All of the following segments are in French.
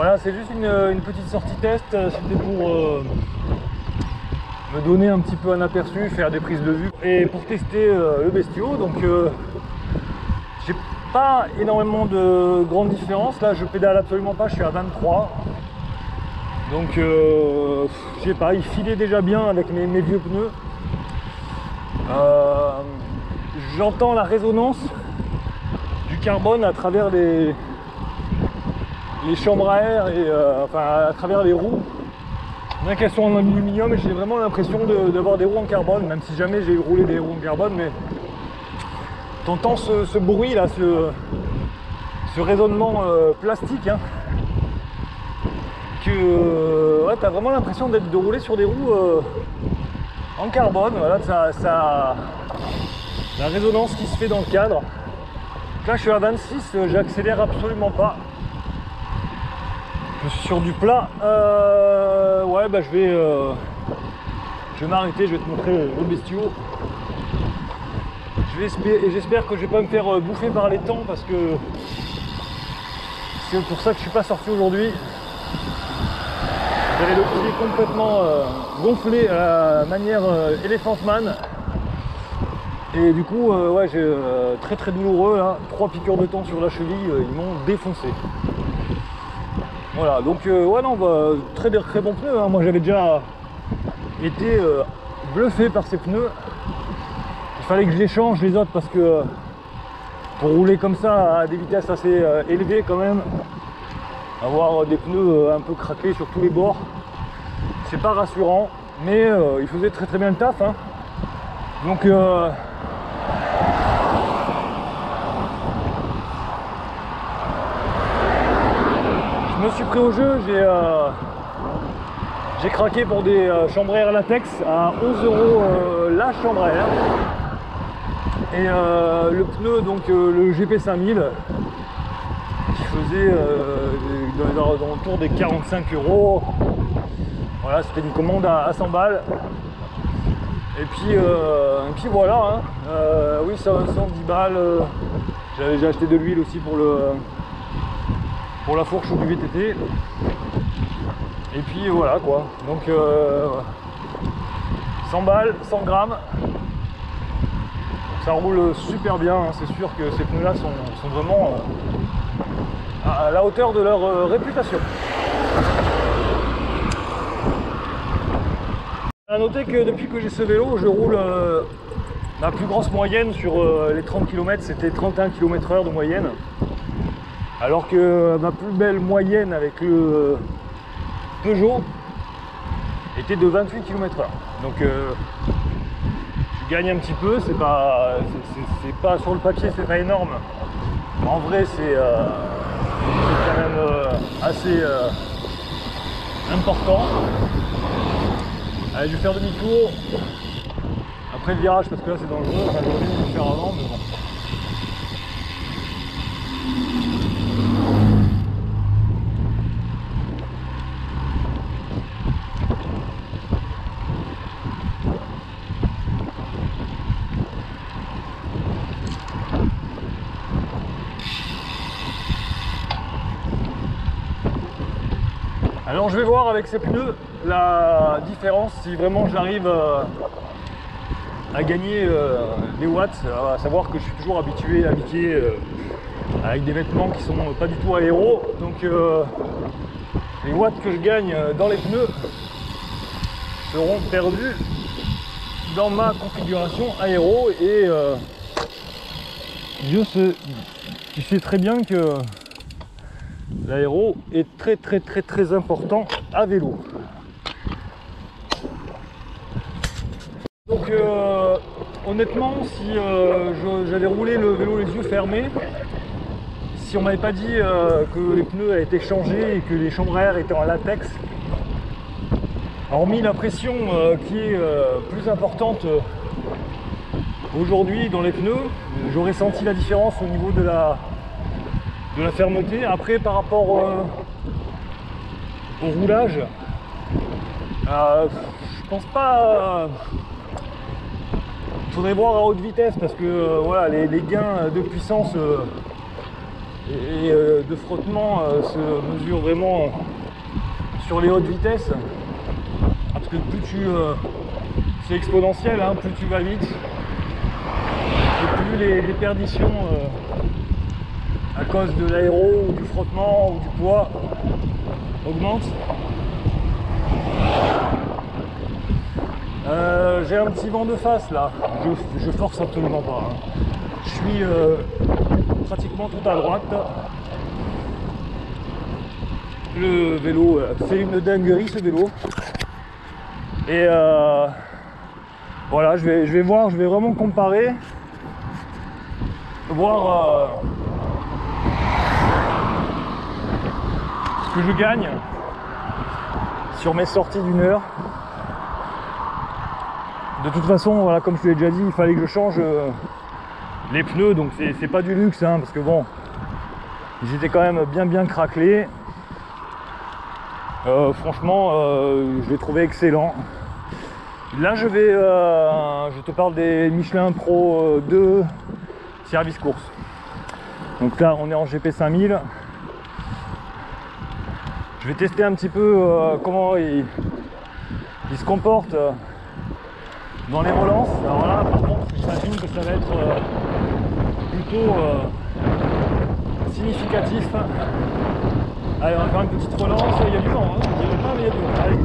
Voilà, c'est juste une petite sortie test, c'était pour me donner un petit peu un aperçu, faire des prises de vue et pour tester le Bestio. Donc j'ai pas énormément de grandes différences, là je pédale absolument pas, je suis à 23. Donc je sais pas, il filait déjà bien avec mes vieux pneus. J'entends la résonance du carbone à travers les chambres à air et enfin à travers les roues. Bien qu'elles sont en aluminium, j'ai vraiment l'impression d'avoir des roues en carbone, même si jamais j'ai roulé des roues en carbone, mais t'entends ce bruit là, ce raisonnement plastique, hein, que ouais, t'as vraiment l'impression de rouler sur des roues en carbone. Voilà, la résonance qui se fait dans le cadre. Donc là je suis à 26, j'accélère absolument pas. Je suis sur du plat. Ouais, bah je vais m'arrêter, je vais te montrer le Bestio. J'espère que je vais pas me faire bouffer par les temps parce que c'est pour ça que je suis pas sorti aujourd'hui. J'avais le pied complètement gonflé à la manière Elephant Man. Et du coup, ouais, j'ai très douloureux là. 3 piqûres de temps sur la cheville, ils m'ont défoncé. Voilà, donc ouais, non, bah, très bon pneu, hein. Moi j'avais déjà été bluffé par ces pneus. Il fallait que je les change les autres parce que pour rouler comme ça à des vitesses assez élevées quand même, avoir des pneus un peu craqués sur tous les bords, c'est pas rassurant, mais il faisait très bien le taf, hein. Donc je me suis pris au jeu, j'ai craqué pour des chambres à air latex à 11 € la chambre à air. Et le pneu, donc le GP5000, qui faisait autour des 45 €. Voilà, c'était une commande à 100 balles. Et puis voilà, hein. Oui, 110 balles. J'avais déjà acheté de l'huile aussi pour la fourche du VTT. Et puis voilà quoi. Donc 100 balles, 100 grammes. Ça roule super bien, hein. C'est sûr que ces pneus là sont vraiment à la hauteur de leur réputation. A noter que depuis que j'ai ce vélo, je roule ma plus grosse moyenne sur les 30 km, c'était 31 km/h de moyenne. Alors que ma plus belle moyenne avec le Peugeot était de 28 km/h. Donc je gagne un petit peu, c'est pas sur le papier, c'est pas énorme. En vrai, c'est quand même assez important. Allez, je vais faire demi-tour après le virage parce que là c'est dangereux. Enfin, j'aurais dû le faire avant, mais bon. Alors je vais voir avec ces pneus la différence, si vraiment j'arrive à gagner des watts, à savoir que je suis toujours habitué avec des vêtements qui sont pas du tout aéro, donc les watts que je gagne dans les pneus seront perdus dans ma configuration aéro et tu sais très bien que l'aéro est très important à vélo. Donc honnêtement, si j'avais roulé le vélo les yeux fermés, si on m'avait pas dit que les pneus avaient été changés et que les chambres à air étaient en latex, hormis la pression qui est plus importante aujourd'hui dans les pneus, j'aurais senti la différence au niveau de la fermeté. Après, par rapport au roulage, je pense pas. Il faudrait voir à haute vitesse parce que voilà, les gains de puissance et de frottement se mesure vraiment sur les hautes vitesses, parce que plus tu c'est exponentiel, hein, plus tu vas vite et plus les perditions à cause de l'aéro ou du frottement ou du poids augmentent. J'ai un petit vent de face là, je force absolument pas, hein. Je suis pratiquement tout à droite. Le vélo fait une dinguerie, ce vélo. Et voilà, je vais voir, je vais vraiment comparer, voir ce que je gagne sur mes sorties d'une heure. De toute façon, voilà, comme je te l'ai déjà dit, il fallait que je change les pneus, donc c'est pas du luxe, hein, parce que bon, ils étaient quand même bien craquelés. Franchement, je les trouvais excellents. Là, je te parle des Michelin Pro 2 service course. Donc là, on est en GP 5000. Je vais tester un petit peu comment il se comporte dans les relances. Alors là, par contre, j'imagine que ça va être plutôt significatif. Allez, on va faire une petite relance. Il y a du vent, hein. Je dirais pas, mais il y a du vent. Allez.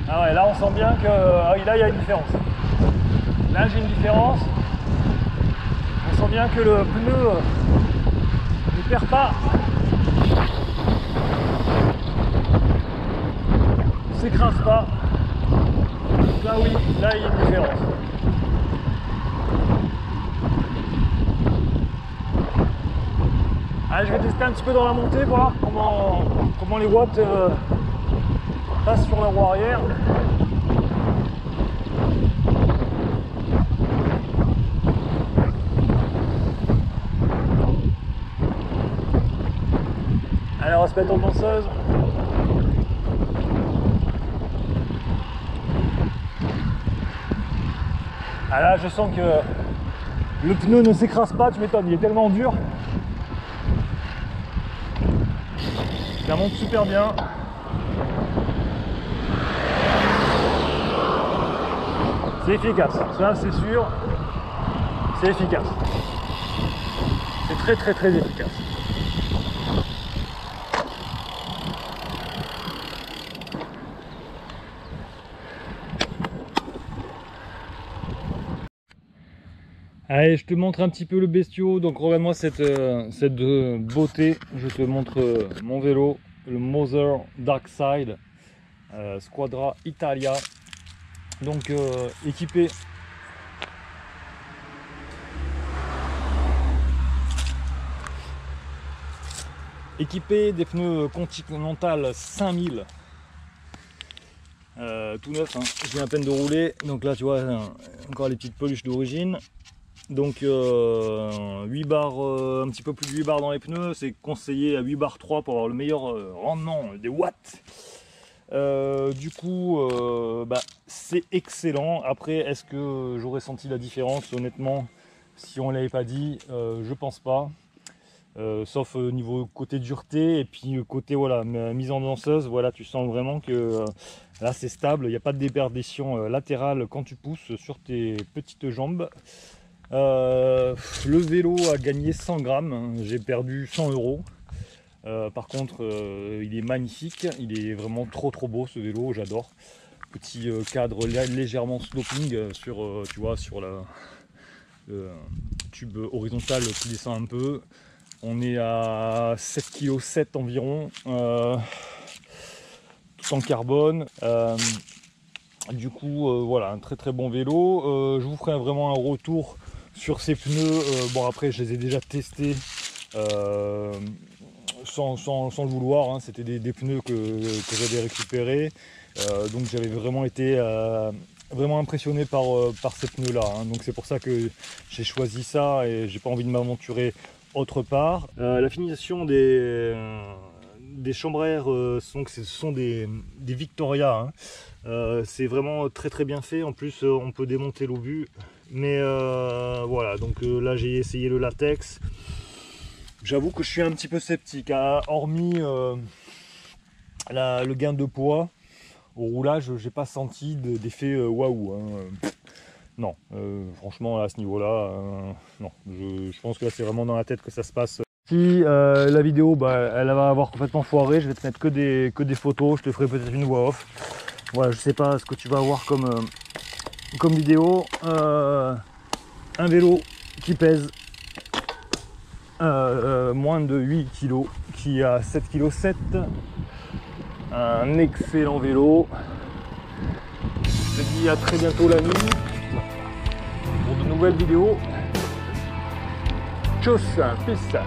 Ah ouais, là on sent bien que là il y a une différence. Là j'ai une différence. On sent bien que le pneu ne perd pas, ne s'écrase pas. Donc là oui, là il y a une différence. Allez, je vais tester un petit peu dans la montée, voir comment les watts passent sur la roue arrière. Allez, on va se mettre en danseuse. Ah là, je sens que le pneu ne s'écrase pas, tu m'étonnes, il est tellement dur. Ça monte super bien. C'est efficace, ça c'est sûr. C'est efficace. C'est très efficace. Allez, je te montre un petit peu le bestiau. Donc regarde-moi cette beauté. Je te montre mon vélo, le Moser Darkside Squadra Italia. Donc équipé des pneus Continental 5000. Tout neuf, hein. Je viens à peine de rouler. Donc là tu vois encore les petites peluches d'origine. Donc 8 bars, un petit peu plus de 8 bars dans les pneus, c'est conseillé à 8 bars 3 pour avoir le meilleur rendement des watts. Du coup, c'est excellent. Après, est-ce que j'aurais senti la différence? Honnêtement, si on ne l'avait pas dit, je pense pas. Sauf au niveau côté dureté et puis côté voilà, mise en danseuse, voilà, tu sens vraiment que là c'est stable, il n'y a pas de déperdition latérale quand tu pousses sur tes petites jambes. Le vélo a gagné 100 grammes, hein. J'ai perdu 100 €. Par contre, il est magnifique, il est vraiment trop beau ce vélo, j'adore. Petit cadre légèrement sloping sur, tu vois, sur le tube horizontal qui descend un peu. On est à 7,7 kg environ, tout en carbone. Du coup, voilà, un très bon vélo. Je vous ferai vraiment un retour sur ces pneus. Bon, après, je les ai déjà testés sans le vouloir, hein. C'était des pneus que j'avais récupérés. Donc j'avais vraiment été vraiment impressionné par ces pneus là, hein. Donc c'est pour ça que j'ai choisi ça et j'ai pas envie de m'aventurer autre part. La finition des chambres à air, ce sont des Victoria, hein. C'est vraiment très bien fait. En plus on peut démonter l'obus, mais voilà, donc là j'ai essayé le latex. J'avoue que je suis un petit peu sceptique, hein. Hormis le gain de poids, au roulage, j'ai pas senti d'effet waouh. Hein. Non, franchement à ce niveau-là, non. Je pense que là c'est vraiment dans la tête que ça se passe. Si la vidéo, bah, elle va avoir complètement foiré, je vais te mettre que des photos, je te ferai peut-être une voix off. Voilà, je sais pas ce que tu vas avoir comme vidéo. Un vélo qui pèse moins de 8 kg, qui a 7,7 kg. Un excellent vélo. Je te dis à très bientôt l'ami pour de nouvelles vidéos. Tchuss, peace.